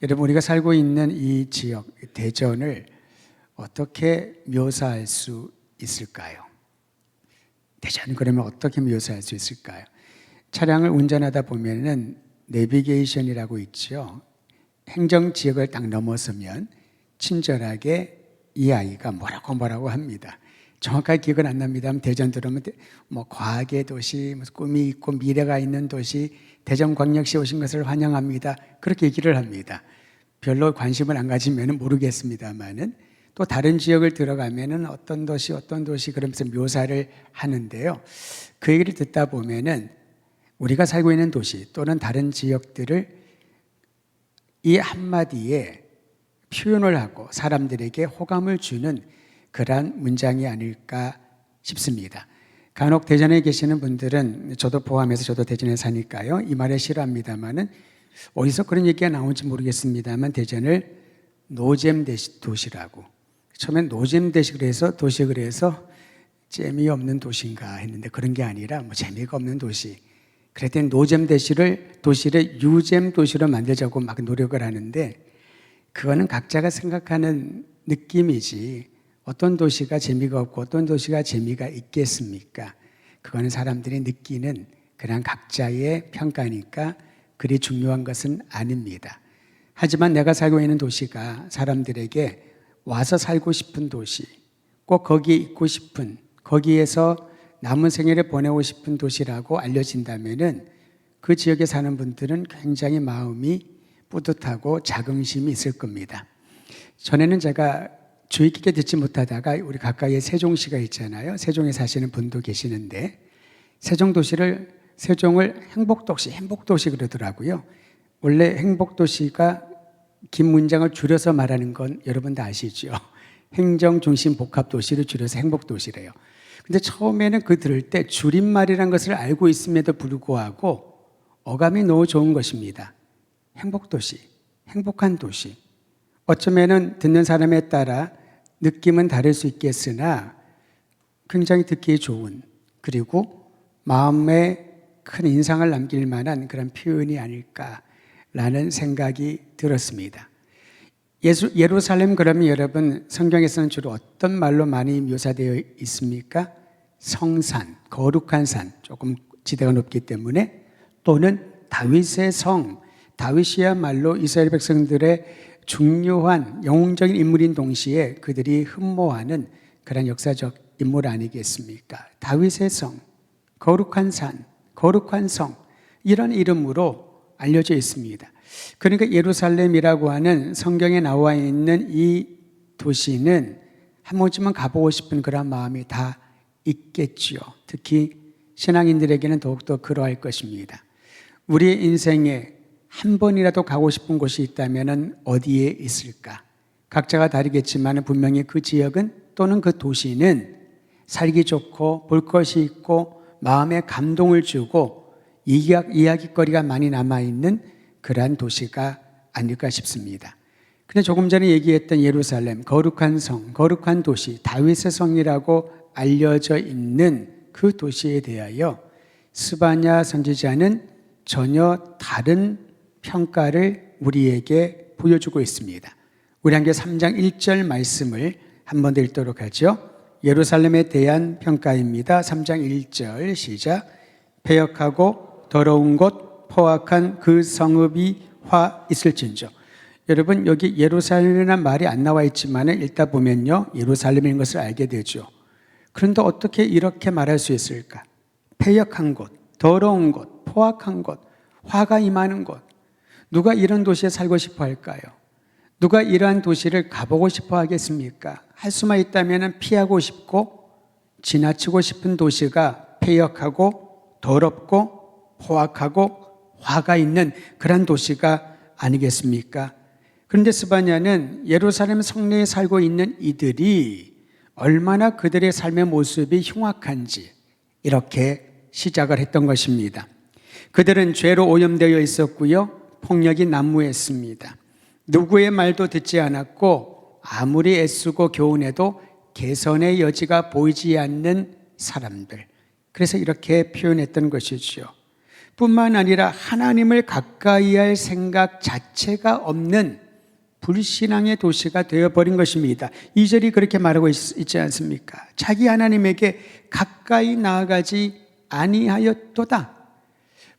여러분, 우리가 살고 있는 이 지역, 대전을 어떻게 묘사할 수 있을까요? 대전 그러면 어떻게 묘사할 수 있을까요? 차량을 운전하다 보면은 내비게이션이라고 있죠. 행정지역을 딱 넘어서면 친절하게 이 아이가 뭐라고 합니다. 정확하게 기억은 안 납니다만 대전 들으면 뭐 과학의 도시, 꿈이 있고 미래가 있는 도시, 대전광역시 오신 것을 환영합니다. 그렇게 얘기를 합니다. 별로 관심을 안 가지면 모르겠습니다만은 또 다른 지역을 들어가면은 어떤 도시 그러면서 묘사를 하는데요. 그 얘기를 듣다 보면은 우리가 살고 있는 도시 또는 다른 지역들을 이 한마디에 표현을 하고 사람들에게 호감을 주는 그러한 문장이 아닐까 싶습니다. 간혹 대전에 계시는 분들은 저도 포함해서 저도 대전에 사니까요. 이 말에 싫어합니다만은 어디서 그런 얘기가 나온지 모르겠습니다만 대전을 노잼 도시라고. 처음엔 노잼 도시 그래서 재미없는 도시인가 했는데 그런 게 아니라 뭐 재미가 없는 도시. 그랬더니 노잼 도시를 유잼 도시로 만들자고 막 노력을 하는데 그거는 각자가 생각하는 느낌이지 어떤 도시가 재미가 없고 어떤 도시가 재미가 있겠습니까? 그거는 사람들이 느끼는 그냥 각자의 평가니까 그리 중요한 것은 아닙니다. 하지만 내가 살고 있는 도시가 사람들에게 와서 살고 싶은 도시, 꼭 거기에 있고 싶은, 거기에서 남은 생애를 보내고 싶은 도시라고 알려진다면은 그 지역에 사는 분들은 굉장히 마음이 뿌듯하고 자긍심이 있을 겁니다. 전에는 제가 주의 깊게 듣지 못하다가 우리 가까이에 세종시가 있잖아요. 세종에 사시는 분도 계시는데 세종을 행복도시 그러더라고요. 원래 행복도시가 긴 문장을 줄여서 말하는 건 여러분 다 아시죠? 행정중심 복합도시를 줄여서 행복도시래요. 근데 처음에는 그 들을 때 줄임말이라는 것을 알고 있음에도 불구하고 어감이 너무 좋은 것입니다. 행복도시, 행복한 도시. 어쩌면은 듣는 사람에 따라 느낌은 다를 수 있겠으나 굉장히 듣기 좋은 그리고 마음에 큰 인상을 남길 만한 그런 표현이 아닐까라는 생각이 들었습니다. 예루살렘 그러면 여러분 성경에서는 주로 어떤 말로 많이 묘사되어 있습니까? 성산, 거룩한 산, 조금 지대가 높기 때문에 또는 다윗의 성, 다윗이야말로 이스라엘 백성들의 중요한 영웅적인 인물인 동시에 그들이 흠모하는 그런 역사적 인물 아니겠습니까? 다윗의 성, 거룩한 산, 거룩한 성 이런 이름으로 알려져 있습니다. 그러니까 예루살렘이라고 하는 성경에 나와 있는 이 도시는 한 번쯤은 가보고 싶은 그런 마음이 다 있겠지요. 특히 신앙인들에게는 더욱더 그러할 것입니다. 우리의 인생에 한 번이라도 가고 싶은 곳이 있다면 어디에 있을까? 각자가 다르겠지만 분명히 그 지역은 또는 그 도시는 살기 좋고 볼 것이 있고 마음에 감동을 주고 이야기거리가 많이 남아있는 그러한 도시가 아닐까 싶습니다. 근데 조금 전에 얘기했던 예루살렘, 거룩한 성, 거룩한 도시, 다윗의 성이라고 알려져 있는 그 도시에 대하여 스바냐 선지자는 전혀 다른 평가를 우리에게 보여주고 있습니다. 우리 함께 3장 1절 말씀을 한 번 더 읽도록 하죠. 예루살렘에 대한 평가입니다. 3장 1절 시작. 패역하고 더러운 곳 포악한 그 성읍이 화 있을진저. 여러분 여기 예루살렘이라는 말이 안 나와 있지만 읽다 보면요 예루살렘인 것을 알게 되죠. 그런데 어떻게 이렇게 말할 수 있을까? 패역한 곳, 더러운 곳, 포악한 곳, 화가 임하는 곳. 누가 이런 도시에 살고 싶어 할까요? 누가 이러한 도시를 가보고 싶어 하겠습니까? 할 수만 있다면 피하고 싶고 지나치고 싶은 도시가 패역하고 더럽고 포악하고 화가 있는 그런 도시가 아니겠습니까? 그런데 스바냐는 예루살렘 성내에 살고 있는 이들이 얼마나 그들의 삶의 모습이 흉악한지 이렇게 시작을 했던 것입니다. 그들은 죄로 오염되어 있었고요. 폭력이 난무했습니다. 누구의 말도 듣지 않았고 아무리 애쓰고 교훈해도 개선의 여지가 보이지 않는 사람들. 그래서 이렇게 표현했던 것이죠. 뿐만 아니라 하나님을 가까이 할 생각 자체가 없는 불신앙의 도시가 되어버린 것입니다. 2절이 그렇게 말하고 있지 않습니까? 자기 하나님에게 가까이 나아가지 아니하였도다.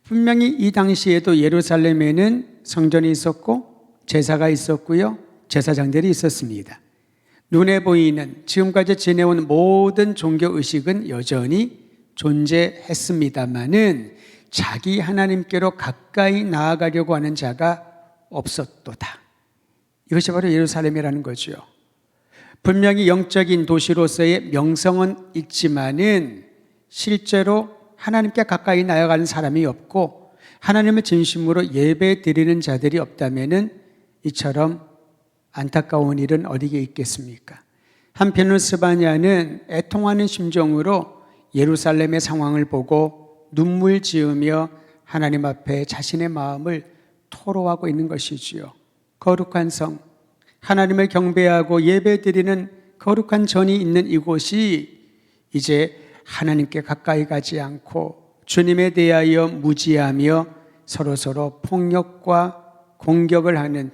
분명히 이 당시에도 예루살렘에는 성전이 있었고 제사가 있었고요, 제사장들이 있었습니다. 눈에 보이는 지금까지 지내온 모든 종교의식은 여전히 존재했습니다마는 자기 하나님께로 가까이 나아가려고 하는 자가 없었도다. 이것이 바로 예루살렘이라는 거죠. 분명히 영적인 도시로서의 명성은 있지만은 실제로 하나님께 가까이 나아가는 사람이 없고 하나님을 진심으로 예배 드리는 자들이 없다면은 이처럼 안타까운 일은 어디에 있겠습니까? 한편으로 스바냐는 애통하는 심정으로 예루살렘의 상황을 보고 눈물 지으며 하나님 앞에 자신의 마음을 토로하고 있는 것이지요. 거룩한 성, 하나님을 경배하고 예배드리는 거룩한 전이 있는 이곳이 이제 하나님께 가까이 가지 않고 주님에 대하여 무지하며 서로서로 폭력과 공격을 하는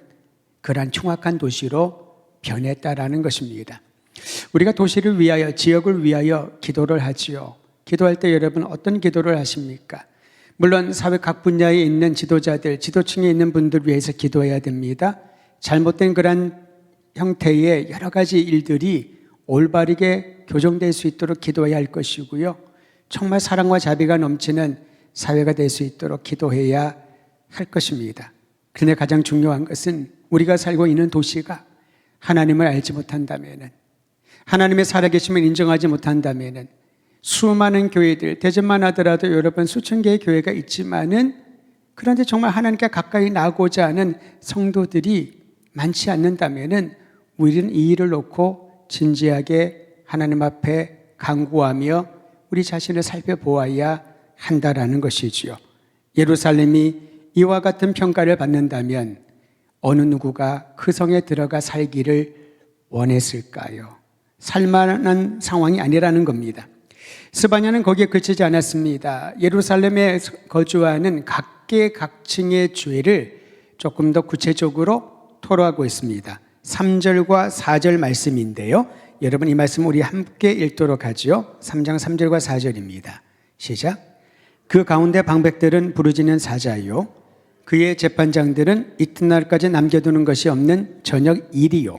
그러한 흉악한 도시로 변했다라는 것입니다. 우리가 도시를 위하여, 지역을 위하여 기도를 하지요. 기도할 때 여러분 어떤 기도를 하십니까? 물론 사회 각 분야에 있는 지도자들, 지도층에 있는 분들 위해서 기도해야 됩니다. 잘못된 그런 형태의 여러 가지 일들이 올바르게 교정될 수 있도록 기도해야 할 것이고요. 정말 사랑과 자비가 넘치는 사회가 될 수 있도록 기도해야 할 것입니다. 그런데 가장 중요한 것은 우리가 살고 있는 도시가 하나님을 알지 못한다면은, 하나님의 살아계심을 인정하지 못한다면은 수많은 교회들, 대전만 하더라도 여러분 수천 개의 교회가 있지만은 그런데 정말 하나님께 가까이 나고자 하는 성도들이 많지 않는다면은 우리는 이 일을 놓고 진지하게 하나님 앞에 간구하며 우리 자신을 살펴보아야 한다라는 것이지요. 예루살렘이 이와 같은 평가를 받는다면 어느 누구가 그 성에 들어가 살기를 원했을까요? 살만한 상황이 아니라는 겁니다. 스바냐는 거기에 그치지 않았습니다. 예루살렘에 거주하는 각계각층의 죄를 조금 더 구체적으로 토로하고 있습니다. 3절과 4절 말씀인데요. 여러분 이 말씀 우리 함께 읽도록 하죠. 3장 3절과 4절입니다. 시작. 그 가운데 방백들은 부르짖는 사자요, 그의 재판장들은 이튿날까지 남겨두는 것이 없는 저녁 일이요,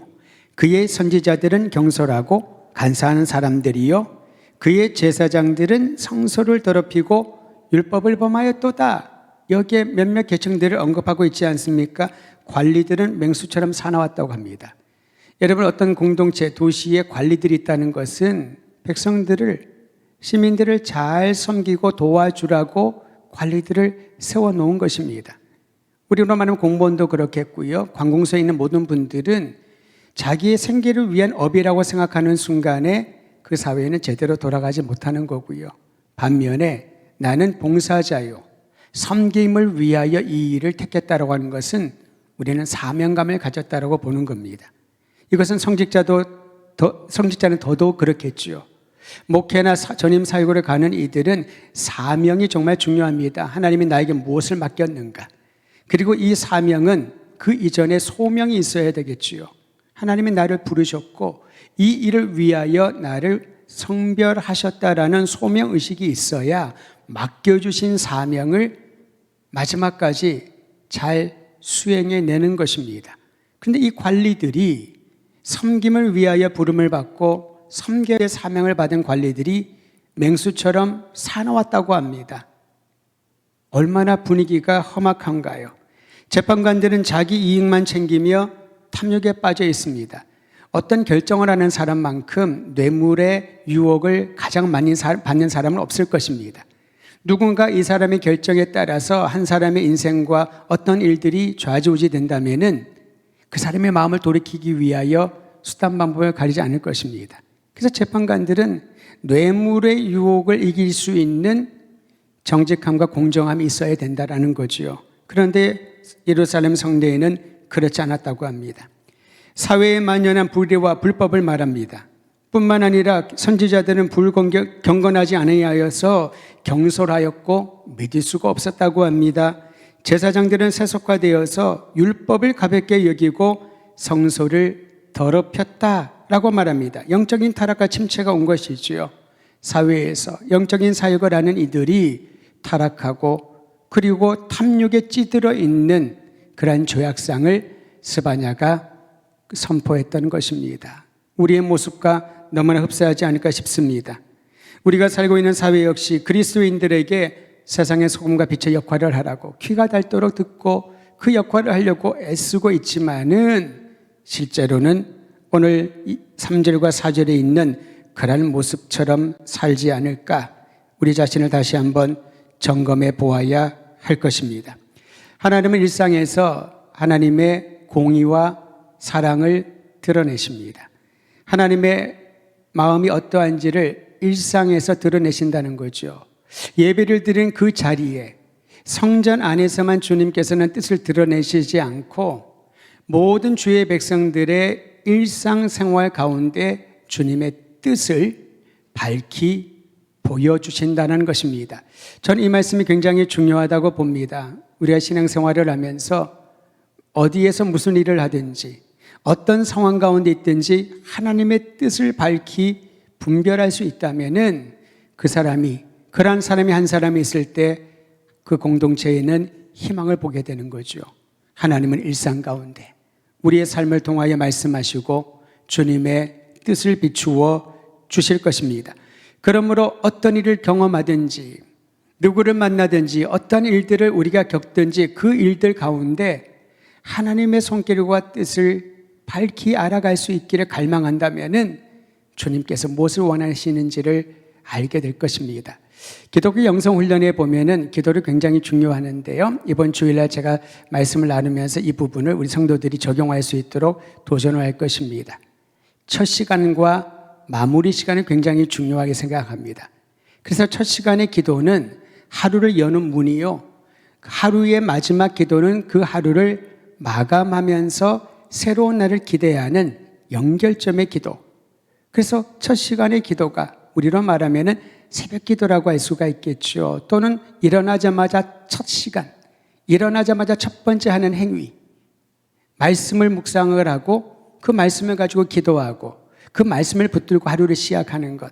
그의 선지자들은 경솔하고 간사하는 사람들이요, 그의 제사장들은 성소를 더럽히고 율법을 범하였도다. 여기에 몇몇 계층들을 언급하고 있지 않습니까? 관리들은 맹수처럼 사나웠다고 합니다. 여러분 어떤 공동체, 도시에 관리들이 있다는 것은 백성들을, 시민들을 잘 섬기고 도와주라고 관리들을 세워놓은 것입니다. 우리로 말하면 공무원도 그렇겠고요. 관공서에 있는 모든 분들은 자기의 생계를 위한 업이라고 생각하는 순간에 그 사회는 제대로 돌아가지 못하는 거고요. 반면에 나는 봉사자요, 섬김을 위하여 이 일을 택했다라고 하는 것은 우리는 사명감을 가졌다라고 보는 겁니다. 이것은 성직자는 더더욱 그렇겠죠. 목회나 전임 사역으로 가는 이들은 사명이 정말 중요합니다. 하나님이 나에게 무엇을 맡겼는가, 그리고 이 사명은 그 이전에 소명이 있어야 되겠지요. 하나님이 나를 부르셨고 이 일을 위하여 나를 성별하셨다라는 소명의식이 있어야 맡겨주신 사명을 마지막까지 잘 수행해내는 것입니다. 그런데 이 관리들이 섬김을 위하여 부름을 받고 섬겨의 사명을 받은 관리들이 맹수처럼 사나웠다고 합니다. 얼마나 분위기가 험악한가요? 재판관들은 자기 이익만 챙기며 탐욕에 빠져 있습니다. 어떤 결정을 하는 사람만큼 뇌물의 유혹을 가장 많이 받는 사람은 없을 것입니다. 누군가 이 사람의 결정에 따라서 한 사람의 인생과 어떤 일들이 좌지우지 된다면은 그 사람의 마음을 돌이키기 위하여 수단 방법을 가리지 않을 것입니다. 그래서 재판관들은 뇌물의 유혹을 이길 수 있는 정직함과 공정함이 있어야 된다라는 거지요. 그런데 예루살렘 성내에는 그렇지 않았다고 합니다. 사회에 만연한 불의와 불법을 말합니다. 뿐만 아니라 선지자들은 경건하지 아니하여서 경솔하였고 믿을 수가 없었다고 합니다. 제사장들은 세속화되어서 율법을 가볍게 여기고 성소를 더럽혔다라고 말합니다. 영적인 타락과 침체가 온 것이지요. 사회에서 영적인 사역을 하는 이들이 타락하고 그리고 탐욕에 찌들어 있는 그러한 죄악상을 스바냐가 선포했던 것입니다. 우리의 모습과 너무나 흡사하지 않을까 싶습니다. 우리가 살고 있는 사회 역시 그리스도인들에게 세상의 소금과 빛의 역할을 하라고 귀가 닳도록 듣고 그 역할을 하려고 애쓰고 있지만은 실제로는 오늘 3절과 4절에 있는 그런 모습처럼 살지 않을까, 우리 자신을 다시 한번 점검해 보아야 할 것입니다. 하나님은 일상에서 하나님의 공의와 사랑을 드러내십니다. 하나님의 마음이 어떠한지를 일상에서 드러내신다는 거죠. 예배를 드린 그 자리에 성전 안에서만 주님께서는 뜻을 드러내시지 않고 모든 주의 백성들의 일상생활 가운데 주님의 뜻을 밝히 보여주신다는 것입니다. 저는 이 말씀이 굉장히 중요하다고 봅니다. 우리가 신앙생활을 하면서 어디에서 무슨 일을 하든지 어떤 상황 가운데 있든지 하나님의 뜻을 밝히 분별할 수 있다면은 그러한 사람이 한 사람이 있을 때 그 공동체에는 희망을 보게 되는 거죠. 하나님은 일상 가운데 우리의 삶을 통하여 말씀하시고 주님의 뜻을 비추어 주실 것입니다. 그러므로 어떤 일을 경험하든지 누구를 만나든지 어떤 일들을 우리가 겪든지 그 일들 가운데 하나님의 손길과 뜻을 밝히 알아갈 수 있기를 갈망한다면은 주님께서 무엇을 원하시는지를 알게 될 것입니다. 기독교 영성훈련에 보면은 기도를 굉장히 중요하는데요. 이번 주일날 제가 말씀을 나누면서 이 부분을 우리 성도들이 적용할 수 있도록 도전을 할 것입니다. 첫 시간과 마무리 시간은 굉장히 중요하게 생각합니다. 그래서 첫 시간의 기도는 하루를 여는 문이요. 하루의 마지막 기도는 그 하루를 마감하면서 새로운 날을 기대하는 연결점의 기도. 그래서 첫 시간의 기도가 우리로 말하면은 새벽 기도라고 할 수가 있겠죠. 또는 일어나자마자 첫 시간, 일어나자마자 첫 번째 하는 행위, 말씀을 묵상을 하고 그 말씀을 가지고 기도하고 그 말씀을 붙들고 하루를 시작하는 것.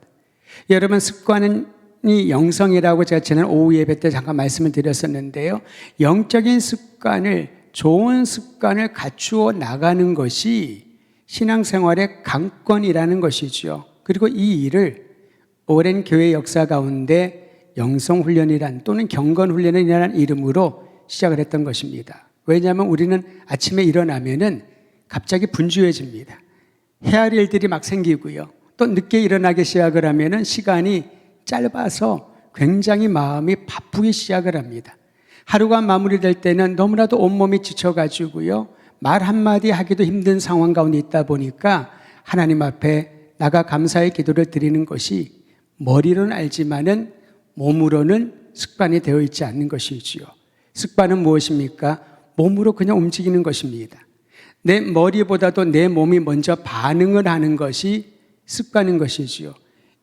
여러분, 습관이 영성이라고 제가 지난 오후 예배 때 잠깐 말씀을 드렸었는데요. 영적인 습관을, 좋은 습관을 갖추어 나가는 것이 신앙생활의 강권이라는 것이죠. 그리고 이 일을 오랜 교회 역사 가운데 영성훈련이란 또는 경건훈련이라는 이름으로 시작을 했던 것입니다. 왜냐하면 우리는 아침에 일어나면은 갑자기 분주해집니다. 해야 할 일들이 막 생기고요. 또 늦게 일어나기 시작을 하면은 시간이 짧아서 굉장히 마음이 바쁘기 시작을 합니다. 하루가 마무리될 때는 너무나도 온몸이 지쳐가지고요. 말 한마디 하기도 힘든 상황 가운데 있다 보니까 하나님 앞에 나가 감사의 기도를 드리는 것이 머리로는 알지만은 몸으로는 습관이 되어 있지 않는 것이지요. 습관은 무엇입니까? 몸으로 그냥 움직이는 것입니다. 내 머리보다도 내 몸이 먼저 반응을 하는 것이 습관인 것이지요.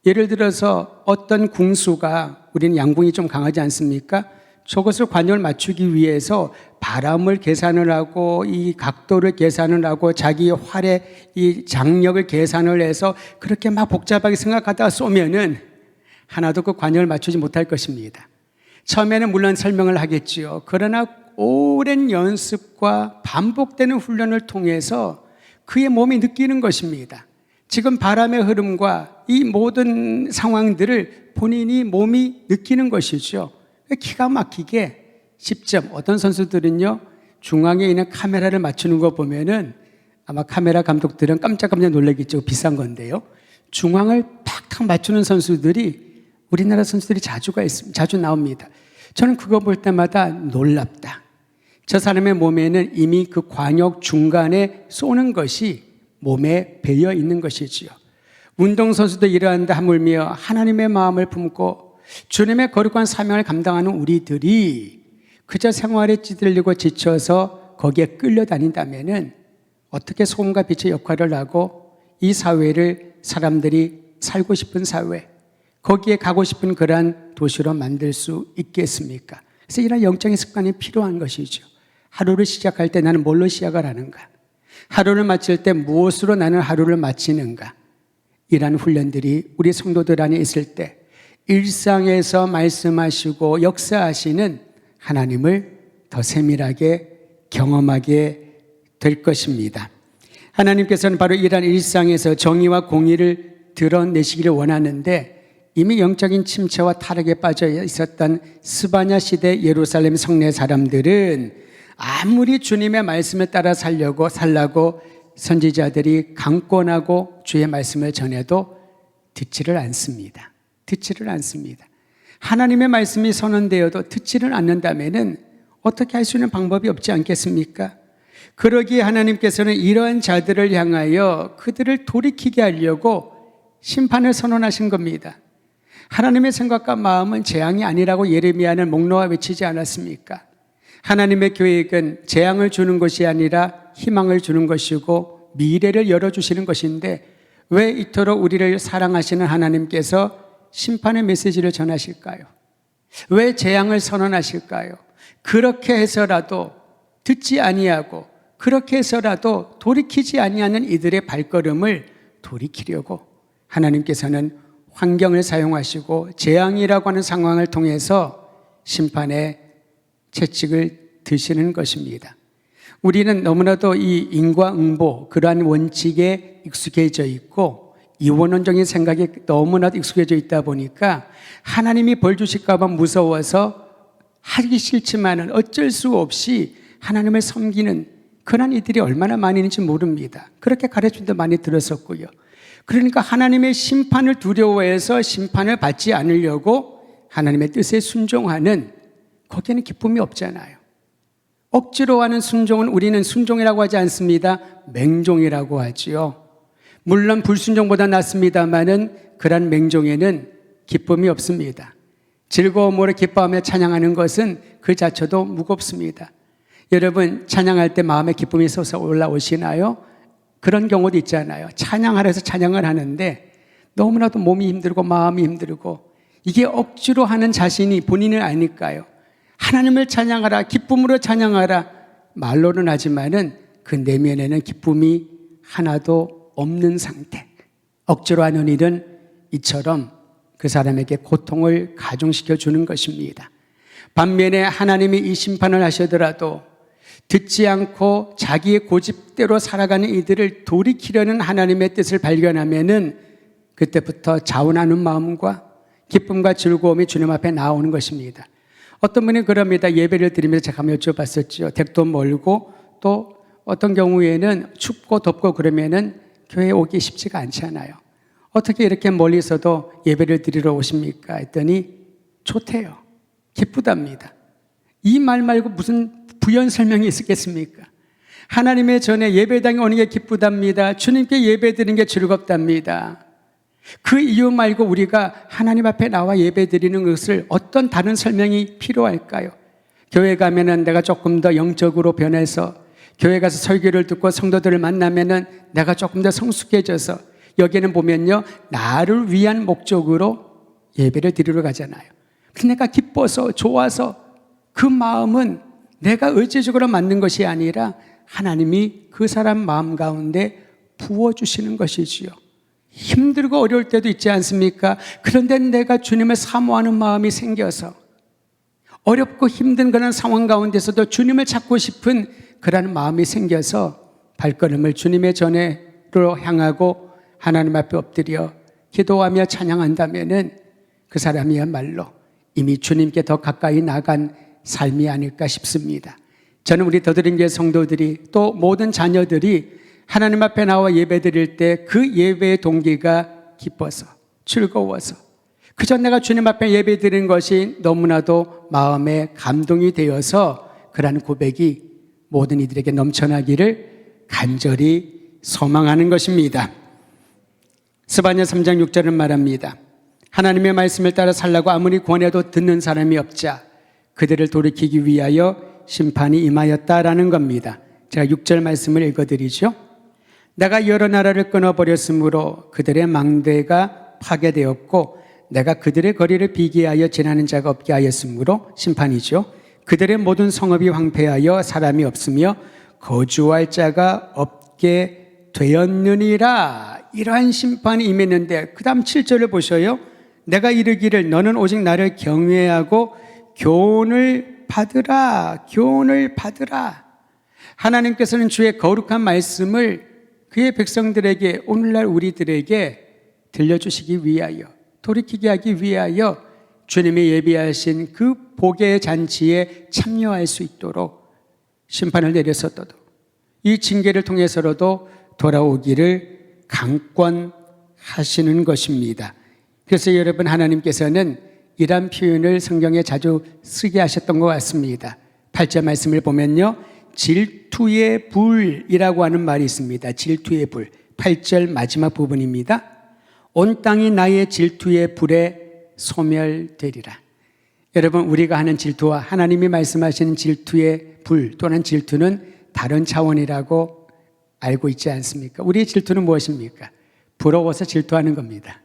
예를 들어서 어떤 궁수가, 우리는 양궁이 좀 강하지 않습니까? 저것을 관역을 맞추기 위해서 바람을 계산을 하고 이 각도를 계산을 하고 자기 활의 이 장력을 계산을 해서 그렇게 막 복잡하게 생각하다가 쏘면은 하나도 그 관역을 맞추지 못할 것입니다. 처음에는 물론 설명을 하겠지요. 그러나 오랜 연습과 반복되는 훈련을 통해서 그의 몸이 느끼는 것입니다. 지금 바람의 흐름과 이 모든 상황들을 본인이 몸이 느끼는 것이죠. 기가 막히게 10점. 어떤 선수들은요, 중앙에 있는 카메라를 맞추는 거 보면은 아마 카메라 감독들은 깜짝깜짝 놀라겠죠. 비싼 건데요. 중앙을 탁탁 맞추는 선수들이 우리나라 선수들이 자주 나옵니다. 저는 그거 볼 때마다 놀랍다. 저 사람의 몸에는 이미 그 관역 중간에 쏘는 것이 몸에 배어 있는 것이지요. 운동선수도 이러한데 하물며 하나님의 마음을 품고 주님의 거룩한 사명을 감당하는 우리들이 그저 생활에 찌들리고 지쳐서 거기에 끌려다닌다면은 어떻게 소금과 빛의 역할을 하고 이 사회를 사람들이 살고 싶은 사회, 거기에 가고 싶은 그러한 도시로 만들 수 있겠습니까? 그래서 이런 영적인 습관이 필요한 것이죠. 하루를 시작할 때 나는 뭘로 시작을 하는가? 하루를 마칠 때 무엇으로 나는 하루를 마치는가? 이러한 훈련들이 우리 성도들 안에 있을 때 일상에서 말씀하시고 역사하시는 하나님을 더 세밀하게 경험하게 될 것입니다. 하나님께서는 바로 이러한 일상에서 정의와 공의를 드러내시기를 원하는데 이미 영적인 침체와 타락에 빠져 있었던 스바냐 시대 예루살렘 성내 사람들은 아무리 주님의 말씀을 따라 살라고 선지자들이 강권하고 주의 말씀을 전해도 듣지를 않습니다. 듣지를 않습니다. 하나님의 말씀이 선언되어도 듣지를 않는다면은 어떻게 할 수 있는 방법이 없지 않겠습니까? 그러기에 하나님께서는 이러한 자들을 향하여 그들을 돌이키게 하려고 심판을 선언하신 겁니다. 하나님의 생각과 마음은 재앙이 아니라고 예레미야는 목놓아 외치지 않았습니까? 하나님의 계획은 재앙을 주는 것이 아니라 희망을 주는 것이고 미래를 열어주시는 것인데 왜 이토록 우리를 사랑하시는 하나님께서 심판의 메시지를 전하실까요? 왜 재앙을 선언하실까요? 그렇게 해서라도 듣지 아니하고 그렇게 해서라도 돌이키지 아니하는 이들의 발걸음을 돌이키려고 하나님께서는 환경을 사용하시고 재앙이라고 하는 상황을 통해서 심판의 채찍을 드시는 것입니다. 우리는 너무나도 이 인과응보 그러한 원칙에 익숙해져 있고 이원론적인 생각에 너무나도 익숙해져 있다 보니까 하나님이 벌 주실까 봐 무서워서 하기 싫지만은 어쩔 수 없이 하나님을 섬기는 그런 이들이 얼마나 많이 있는지 모릅니다. 그렇게 가르침도 많이 들었었고요. 그러니까 하나님의 심판을 두려워해서 심판을 받지 않으려고 하나님의 뜻에 순종하는 거기에는 기쁨이 없잖아요. 억지로 하는 순종은 우리는 순종이라고 하지 않습니다. 맹종이라고 하지요. 물론 불순종보다 낫습니다만은 그런 맹종에는 기쁨이 없습니다. 즐거움으로 기뻐하며 찬양하는 것은 그 자체도 무겁습니다. 여러분 찬양할 때 마음에 기쁨이 솟아 올라오시나요? 그런 경우도 있잖아요. 찬양하라 해서 찬양을 하는데 너무나도 몸이 힘들고 마음이 힘들고 이게 억지로 하는 자신이 본인은 아닐까요? 하나님을 찬양하라, 기쁨으로 찬양하라 말로는 하지만은 그 내면에는 기쁨이 하나도 없는 상태. 억지로 하는 일은 이처럼 그 사람에게 고통을 가중시켜 주는 것입니다. 반면에 하나님이 이 심판을 하시더라도 듣지 않고 자기의 고집대로 살아가는 이들을 돌이키려는 하나님의 뜻을 발견하면은 그때부터 자원하는 마음과 기쁨과 즐거움이 주님 앞에 나오는 것입니다. 어떤 분이 그럽니다. 예배를 드리면서 제가 한번 여쭤봤었죠. 댁도 멀고 또 어떤 경우에는 춥고 덥고 그러면은 교회에 오기 쉽지가 않잖아요. 어떻게 이렇게 멀리서도 예배를 드리러 오십니까? 했더니 좋대요. 기쁘답니다. 이 말 말고 무슨 부연 설명이 있겠습니까? 하나님의 전에 예배당에 오는 게 기쁘답니다. 주님께 예배 드리는 게 즐겁답니다. 그 이유 말고 우리가 하나님 앞에 나와 예배 드리는 것을 어떤 다른 설명이 필요할까요? 교회 가면은 내가 조금 더 영적으로 변해서 교회 가서 설교를 듣고 성도들을 만나면은 내가 조금 더 성숙해져서 여기는 보면요 나를 위한 목적으로 예배를 드리러 가잖아요. 그래서 내가 기뻐서 좋아서 그 마음은 내가 의지적으로 만든 것이 아니라 하나님이 그 사람 마음 가운데 부어주시는 것이지요. 힘들고 어려울 때도 있지 않습니까? 그런데 내가 주님을 사모하는 마음이 생겨서 어렵고 힘든 그런 상황 가운데서도 주님을 찾고 싶은 그런 마음이 생겨서 발걸음을 주님의 전에로 향하고 하나님 앞에 엎드려 기도하며 찬양한다면은 그 사람이야말로 이미 주님께 더 가까이 나간 삶이 아닐까 싶습니다. 저는 우리 더드림교회 성도들이 또 모든 자녀들이 하나님 앞에 나와 예배 드릴 때 그 예배의 동기가 기뻐서 즐거워서 그저 내가 주님 앞에 예배 드리는 것이 너무나도 마음에 감동이 되어서 그러한 고백이 모든 이들에게 넘쳐나기를 간절히 소망하는 것입니다. 스바냐 3장 6절은 말합니다. 하나님의 말씀을 따라 살라고 아무리 권해도 듣는 사람이 없자 그들을 돌이키기 위하여 심판이 임하였다라는 겁니다. 제가 6절 말씀을 읽어드리죠. 내가 여러 나라를 끊어버렸으므로 그들의 망대가 파괴되었고 내가 그들의 거리를 비게 하여 지나는 자가 없게 하였으므로 심판이죠. 그들의 모든 성읍이 황폐하여 사람이 없으며 거주할 자가 없게 되었느니라. 이러한 심판이 임했는데 그 다음 7절을 보셔요. 내가 이르기를 너는 오직 나를 경외하고 교훈을 받으라. 교훈을 받으라. 하나님께서는 주의 거룩한 말씀을 그의 백성들에게, 오늘날 우리들에게 들려주시기 위하여, 돌이키게 하기 위하여 주님이 예비하신 그 복의 잔치에 참여할 수 있도록 심판을 내렸었어도 이 징계를 통해서라도 돌아오기를 강권하시는 것입니다. 그래서 여러분, 하나님께서는 이런 표현을 성경에 자주 쓰게 하셨던 것 같습니다. 8절 말씀을 보면요, 질투의 불이라고 하는 말이 있습니다. 질투의 불, 8절 마지막 부분입니다. 온 땅이 나의 질투의 불에 소멸되리라. 여러분, 우리가 하는 질투와 하나님이 말씀하시는 질투의 불 또는 질투는 다른 차원이라고 알고 있지 않습니까? 우리의 질투는 무엇입니까? 부러워서 질투하는 겁니다.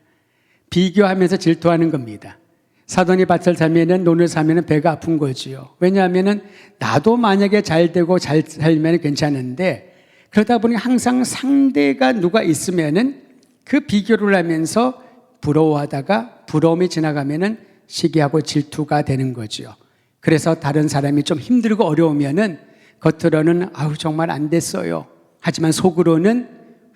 비교하면서 질투하는 겁니다. 사돈이 밭을 사면은, 논을 사면은 배가 아픈 거지요. 왜냐하면은 나도 만약에 잘 되고 잘 살면 괜찮은데, 그러다 보니 항상 상대가 누가 있으면은 그 비교를 하면서 부러워하다가 부러움이 지나가면은 시기하고 질투가 되는 거죠. 그래서 다른 사람이 좀 힘들고 어려우면은 겉으로는 아우 정말 안 됐어요. 하지만 속으로는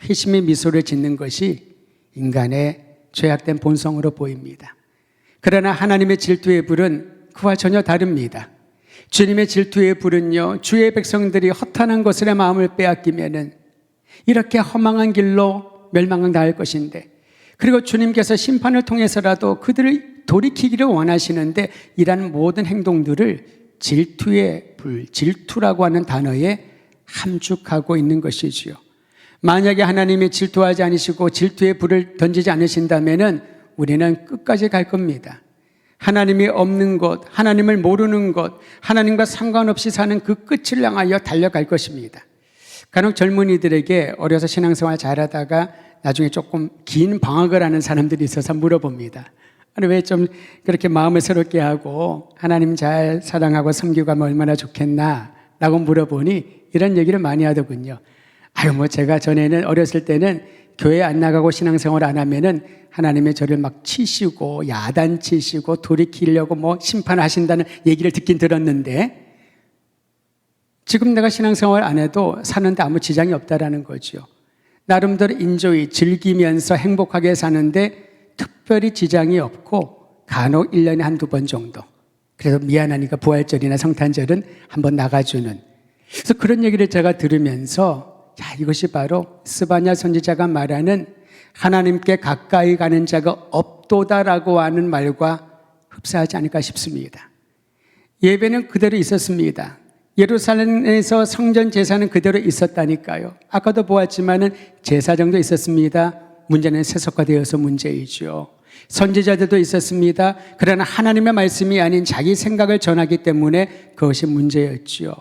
회심의 미소를 짓는 것이 인간의 죄악된 본성으로 보입니다. 그러나 하나님의 질투의 불은 그와 전혀 다릅니다. 주님의 질투의 불은요, 주의 백성들이 허탄한 것에 마음을 빼앗기면은 이렇게 허망한 길로 멸망당할 것인데, 그리고 주님께서 심판을 통해서라도 그들을 돌이키기를 원하시는데 이러한 모든 행동들을 질투의 불, 질투라고 하는 단어에 함축하고 있는 것이지요. 만약에 하나님이 질투하지 않으시고 질투의 불을 던지지 않으신다면은 우리는 끝까지 갈 겁니다. 하나님이 없는 것, 하나님을 모르는 것, 하나님과 상관없이 사는 그 끝을 향하여 달려갈 것입니다. 간혹 젊은이들에게 어려서 신앙생활 잘하다가 나중에 조금 긴 방학을 하는 사람들이 있어서 물어봅니다. 아니, 왜 좀 그렇게 마음을 새롭게 하고 하나님 잘 사랑하고 섬기고 하면 얼마나 좋겠나? 라고 물어보니 이런 얘기를 많이 하더군요. 아유, 뭐 제가 전에는 어렸을 때는 교회 안 나가고 신앙생활 안 하면은 하나님의 저를 막 치시고 야단치시고 돌이키려고 뭐 심판하신다는 얘기를 듣긴 들었는데, 지금 내가 신앙생활 안 해도 사는데 아무 지장이 없다라는 거죠. 나름대로 인조히 즐기면서 행복하게 사는데 특별히 지장이 없고 간혹 1년에 한두 번 정도, 그래서 미안하니까 부활절이나 성탄절은 한번 나가주는, 그래서 그런 얘기를 제가 들으면서 야, 이것이 바로 스바냐 선지자가 말하는 하나님께 가까이 가는 자가 없도다라고 하는 말과 흡사하지 않을까 싶습니다. 예배는 그대로 있었습니다. 예루살렘에서 성전 제사는 그대로 있었다니까요. 아까도 보았지만은 제사 정도 있었습니다. 문제는 세속화되어서 문제이죠. 선지자들도 있었습니다. 그러나 하나님의 말씀이 아닌 자기 생각을 전하기 때문에 그것이 문제였죠.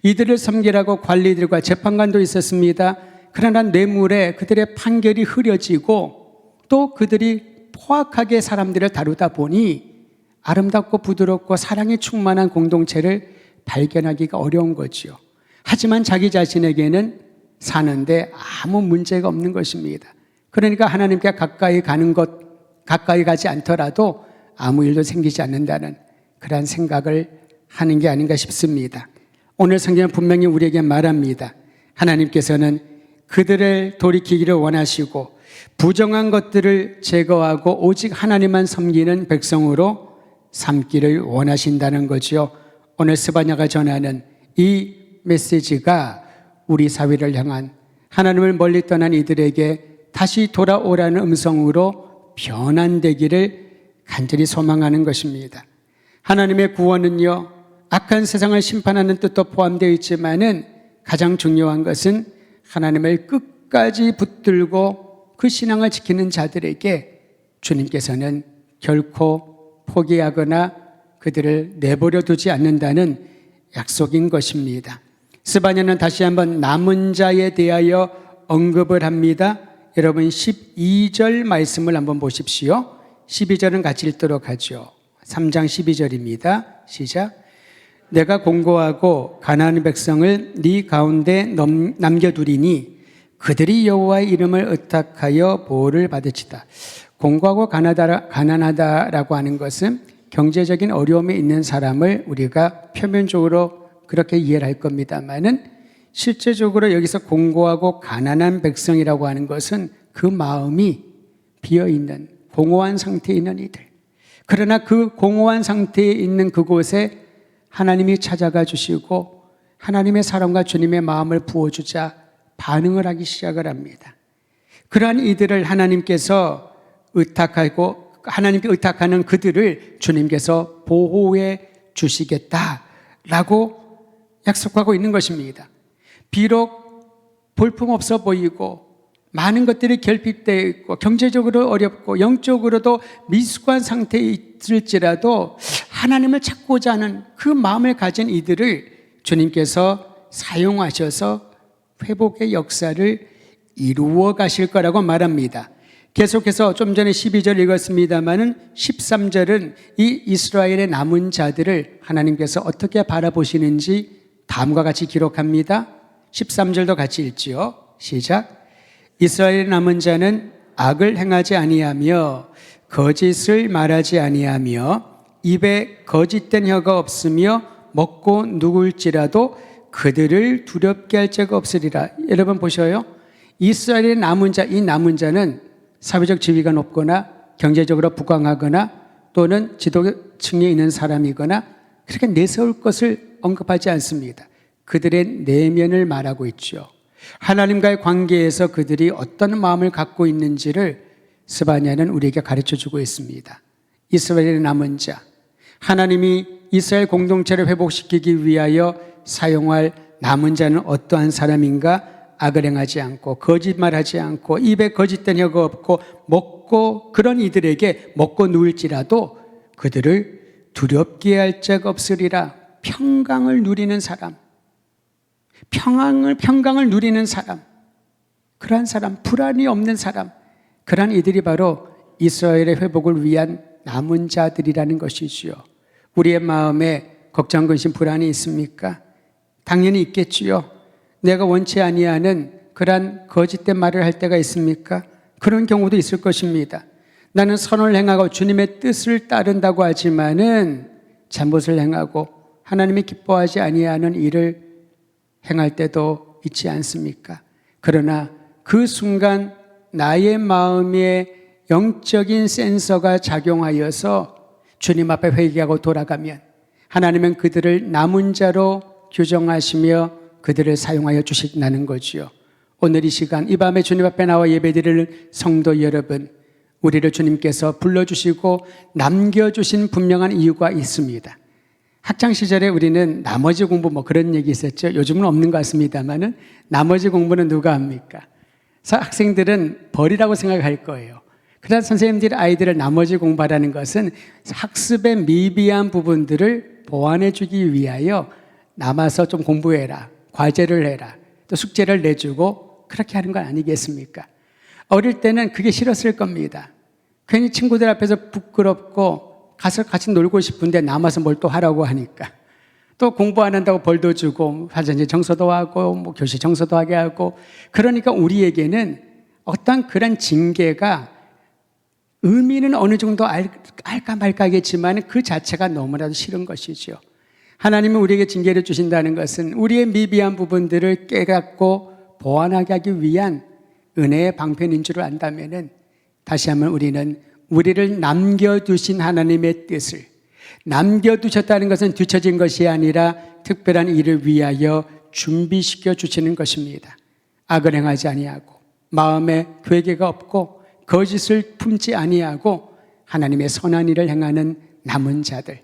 이들을 섬기라고 관리들과 재판관도 있었습니다. 그러나 뇌물에 그들의 판결이 흐려지고 또 그들이 포악하게 사람들을 다루다 보니 아름답고 부드럽고 사랑이 충만한 공동체를 발견하기가 어려운 거죠. 하지만 자기 자신에게는 사는데 아무 문제가 없는 것입니다. 그러니까 하나님께 가까이 가는 것, 가까이 가지 않더라도 아무 일도 생기지 않는다는 그러한 생각을 하는 게 아닌가 싶습니다. 오늘 성경은 분명히 우리에게 말합니다. 하나님께서는 그들을 돌이키기를 원하시고 부정한 것들을 제거하고 오직 하나님만 섬기는 백성으로 삼기를 원하신다는 거죠. 오늘 스바냐가 전하는 이 메시지가 우리 사회를 향한 하나님을 멀리 떠난 이들에게 다시 돌아오라는 음성으로 변환되기를 간절히 소망하는 것입니다. 하나님의 구원은요, 악한 세상을 심판하는 뜻도 포함되어 있지만은 가장 중요한 것은 하나님을 끝까지 붙들고 그 신앙을 지키는 자들에게 주님께서는 결코 포기하거나 그들을 내버려 두지 않는다는 약속인 것입니다. 스바냐는 다시 한번 남은 자에 대하여 언급을 합니다. 여러분 12절 말씀을 한번 보십시오. 12절은 같이 읽도록 하죠. 3장 12절입니다. 시작. 내가 공고하고 가나안 백성을 네 가운데 남겨두리니 그들이 여호와의 이름을 의탁하여 보호를 받을지다. 공고하고 가난하다라고 하는 것은 경제적인 어려움에 있는 사람을 우리가 표면적으로 그렇게 이해를 할 겁니다만은 실제적으로 여기서 공고하고 가난한 백성이라고 하는 것은 그 마음이 비어있는 공허한 상태에 있는 이들. 그러나 그 공허한 상태에 있는 그곳에 하나님이 찾아가 주시고 하나님의 사랑과 주님의 마음을 부어주자 반응을 하기 시작을 합니다. 그러한 이들을 하나님께서 의탁하고 하나님께 의탁하는 그들을 주님께서 보호해 주시겠다라고 약속하고 있는 것입니다. 비록 볼품없어 보이고 많은 것들이 결핍되어 있고 경제적으로 어렵고 영적으로도 미숙한 상태에 있을지라도 하나님을 찾고자 하는 그 마음을 가진 이들을 주님께서 사용하셔서 회복의 역사를 이루어 가실 거라고 말합니다. 계속해서 좀 전에 12절 읽었습니다마는 13절은 이 이스라엘의 남은 자들을 하나님께서 어떻게 바라보시는지 다음과 같이 기록합니다. 13절도 같이 읽지요. 시작. 이스라엘의 남은 자는 악을 행하지 아니하며 거짓을 말하지 아니하며 입에 거짓된 혀가 없으며 먹고 누굴지라도 그들을 두렵게 할 자가 없으리라. 여러분 보셔요. 이스라엘의 남은 자, 이 남은 자는 사회적 지위가 높거나 경제적으로 부강하거나 또는 지도층에 있는 사람이거나 그렇게 내세울 것을 언급하지 않습니다. 그들의 내면을 말하고 있죠. 하나님과의 관계에서 그들이 어떤 마음을 갖고 있는지를 스바냐는 우리에게 가르쳐주고 있습니다. 이스라엘의 남은 자, 하나님이 이스라엘 공동체를 회복시키기 위하여 사용할 남은 자는 어떠한 사람인가? 악을 행하지 않고 거짓말하지 않고 입에 거짓된 혀가 없고 먹고 그런 이들에게 먹고 누울지라도 그들을 두렵게 할 자가 없으리라. 평강을 누리는 사람, 평강을 누리는 사람, 그러한 사람, 불안이 없는 사람, 그러한 이들이 바로 이스라엘의 회복을 위한 남은 자들이라는 것이지요. 우리의 마음에 걱정, 근심, 불안이 있습니까? 당연히 있겠지요. 내가 원치 아니하는 그러한 거짓된 말을 할 때가 있습니까? 그런 경우도 있을 것입니다. 나는 선을 행하고 주님의 뜻을 따른다고 하지만은 잘못을 행하고 하나님이 기뻐하지 아니하는 일을 행할 때도 있지 않습니까? 그러나 그 순간 나의 마음에 영적인 센서가 작용하여서 주님 앞에 회개하고 돌아가면 하나님은 그들을 남은 자로 규정하시며 그들을 사용하여 주신다는 거지요. 오늘 이 시간 이 밤에 주님 앞에 나와 예배드릴 성도 여러분, 우리를 주님께서 불러주시고 남겨주신 분명한 이유가 있습니다. 학창시절에 우리는 나머지 공부 그런 얘기 있었죠. 요즘은 없는 것 같습니다만은 나머지 공부는 누가 합니까? 학생들은 벌이라고 생각할 거예요. 그러나 선생님들이 아이들을 나머지 공부하라는 것은 학습의 미비한 부분들을 보완해 주기 위하여 남아서 좀 공부해라, 과제를 해라, 또 숙제를 내주고 그렇게 하는 건 아니겠습니까? 어릴 때는 그게 싫었을 겁니다. 괜히 친구들 앞에서 부끄럽고 가서 같이 놀고 싶은데 남아서 뭘 또 하라고 하니까 또 공부 안 한다고 벌도 주고 화장실 청소도 하고 교실 청소도 하게 하고 그러니까 우리에게는 어떤 그런 징계가 의미는 어느 정도 알까 말까 하겠지만 그 자체가 너무나도 싫은 것이죠. 하나님은 우리에게 징계를 주신다는 것은 우리의 미비한 부분들을 깨닫고 보완하게 하기 위한 은혜의 방편인 줄 안다면은 다시 한번 우리는 우리를 남겨두신 하나님의 뜻을 남겨두셨다는 것은 뒤처진 것이 아니라 특별한 일을 위하여 준비시켜 주시는 것입니다. 악을 행하지 아니하고 마음에 회개가 없고 거짓을 품지 아니하고 하나님의 선한 일을 행하는 남은 자들,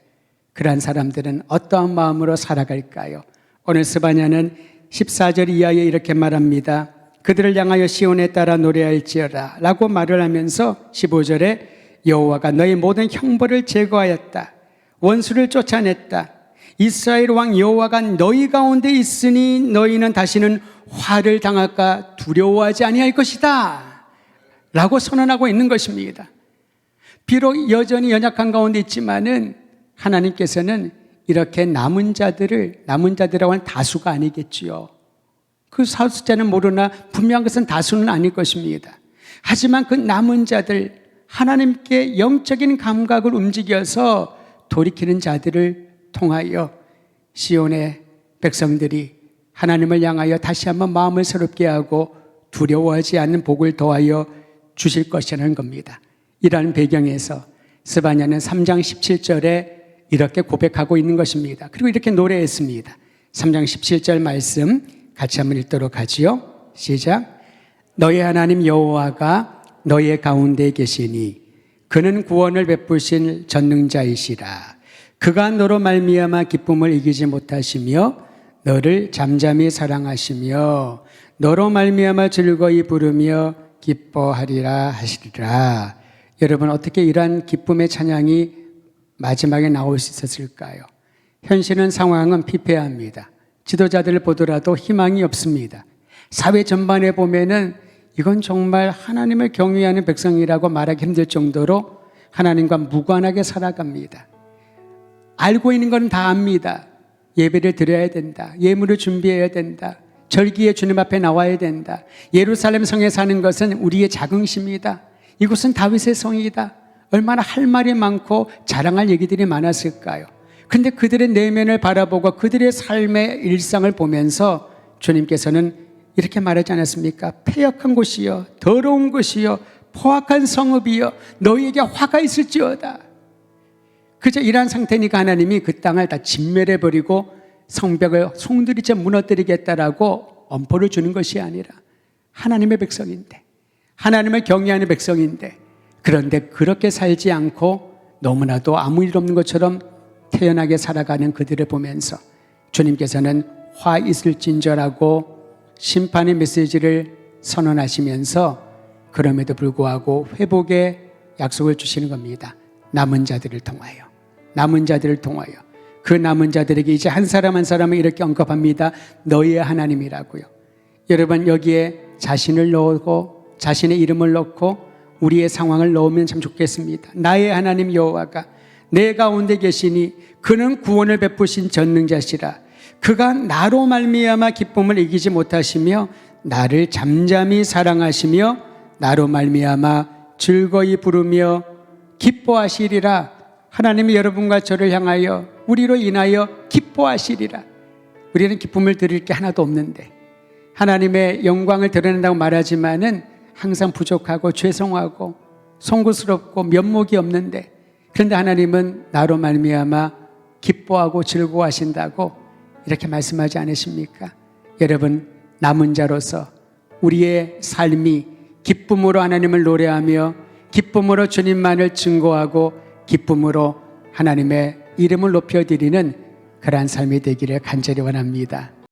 그러한 사람들은 어떠한 마음으로 살아갈까요? 오늘 스바냐는 14절 이하에 이렇게 말합니다. 그들을 향하여 시온에 따라 노래할지어라 라고 말을 하면서 15절에 여호와가 너희 모든 형벌을 제거하였다. 원수를 쫓아냈다. 이스라엘 왕 여호와가 너희 가운데 있으니 너희는 다시는 화를 당할까 두려워하지 아니할 것이다 라고 선언하고 있는 것입니다. 비록 여전히 연약한 가운데 있지만은 하나님께서는 이렇게 남은 자들이라고 하는 다수가 아니겠지요. 그 숫자는 모르나 분명한 것은 다수는 아닐 것입니다. 하지만 그 남은 자들, 하나님께 영적인 감각을 움직여서 돌이키는 자들을 통하여 시온의 백성들이 하나님을 향하여 다시 한번 마음을 새롭게 하고 두려워하지 않는 복을 더하여 주실 것이라는 겁니다. 이러한 배경에서 스바냐는 3장 17절에 이렇게 고백하고 있는 것입니다. 그리고 이렇게 노래했습니다. 3장 17절 말씀 같이 한번 읽도록 하지요. 시작. 너희 하나님 여호와가 너희의 가운데 계시니 그는 구원을 베푸신 전능자이시라. 그가 너로 말미암아 기쁨을 이기지 못하시며 너를 잠잠히 사랑하시며 너로 말미암아 즐거이 부르며 기뻐하리라 하시리라. 여러분, 어떻게 이러한 기쁨의 찬양이 마지막에 나올 수 있었을까요? 현실은 상황은 피폐합니다. 지도자들을 보더라도 희망이 없습니다. 사회 전반에 보면은 이건 정말 하나님을 경외하는 백성이라고 말하기 힘들 정도로 하나님과 무관하게 살아갑니다. 알고 있는 건 다 압니다. 예배를 드려야 된다. 예물을 준비해야 된다. 절기에 주님 앞에 나와야 된다. 예루살렘 성에 사는 것은 우리의 자긍심이다. 이곳은 다윗의 성이다. 얼마나 할 말이 많고 자랑할 얘기들이 많았을까요? 근데 그들의 내면을 바라보고 그들의 삶의 일상을 보면서 주님께서는 이렇게 말하지 않았습니까? 패역한 곳이여, 더러운 곳이여, 포악한 성읍이여, 너희에게 화가 있을지어다. 그저 이러한 상태니까 하나님이 그 땅을 다 진멸해버리고 성벽을 송두리째 무너뜨리겠다라고 엄포를 주는 것이 아니라 하나님의 백성인데, 하나님을 경외하는 백성인데, 그런데 그렇게 살지 않고 너무나도 아무 일 없는 것처럼 태연하게 살아가는 그들을 보면서 주님께서는 화 있을진저라고 심판의 메시지를 선언하시면서 그럼에도 불구하고 회복의 약속을 주시는 겁니다. 남은 자들을 통하여. 남은 자들을 통하여. 그 남은 자들에게 이제 한 사람 한 사람을 이렇게 언급합니다. 너희의 하나님이라고요. 여러분, 여기에 자신을 넣고 자신의 이름을 넣고 우리의 상황을 넣으면 참 좋겠습니다. 나의 하나님 여호와가 내 가운데 계시니 그는 구원을 베푸신 전능자시라. 그가 나로 말미암아 기쁨을 이기지 못하시며 나를 잠잠히 사랑하시며 나로 말미암아 즐거이 부르며 기뻐하시리라. 하나님이 여러분과 저를 향하여 우리로 인하여 기뻐하시리라. 우리는 기쁨을 드릴 게 하나도 없는데 하나님의 영광을 드러낸다고 말하지만은 항상 부족하고 죄송하고 송구스럽고 면목이 없는데, 그런데 하나님은 나로 말미암아 기뻐하고 즐거워하신다고 이렇게 말씀하지 않으십니까? 여러분, 남은 자로서 우리의 삶이 기쁨으로 하나님을 노래하며 기쁨으로 주님만을 증거하고 기쁨으로 하나님의 이름을 높여드리는 그러한 삶이 되기를 간절히 원합니다.